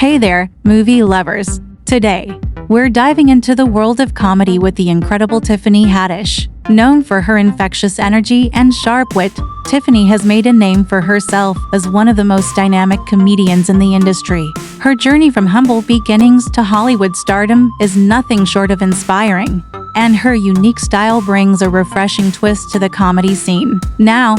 Hey there, movie lovers! Today, we're diving into the world of comedy with the incredible Tiffany Haddish. Known for her infectious energy and sharp wit, Tiffany has made a name for herself as one of the most dynamic comedians in the industry. Her journey from humble beginnings to Hollywood stardom is nothing short of inspiring, and her unique style brings a refreshing twist to the comedy scene. Now,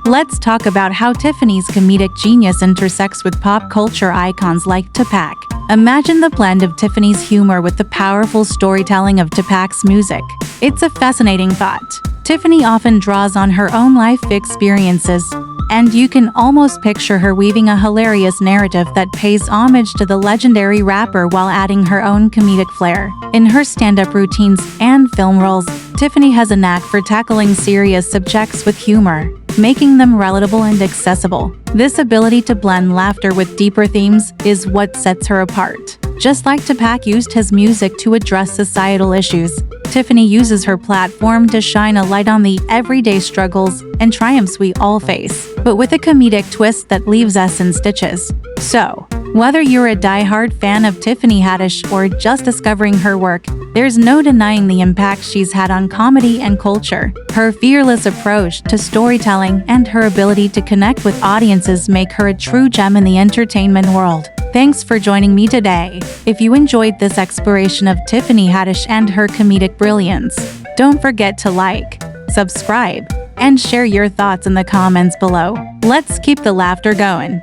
let's talk about how Tiffany's comedic genius intersects with pop culture icons like Tupac. Imagine the blend of Tiffany's humor with the powerful storytelling of Tupac's music. It's a fascinating thought. Tiffany often draws on her own life experiences, and you can almost picture her weaving a hilarious narrative that pays homage to the legendary rapper while adding her own comedic flair. In her stand-up routines and film roles, Tiffany has a knack for tackling serious subjects with humor, making them relatable and accessible. This ability to blend laughter with deeper themes is what sets her apart. Just like Tupac used his music to address societal issues, Tiffany uses her platform to shine a light on the everyday struggles and triumphs we all face, but with a comedic twist that leaves us in stitches. So, whether you're a die-hard fan of Tiffany Haddish or just discovering her work, there's no denying the impact she's had on comedy and culture. Her fearless approach to storytelling and her ability to connect with audiences make her a true gem in the entertainment world. Thanks for joining me today. If you enjoyed this exploration of Tiffany Haddish and her comedic brilliance, don't forget to like, subscribe, and share your thoughts in the comments below. Let's keep the laughter going.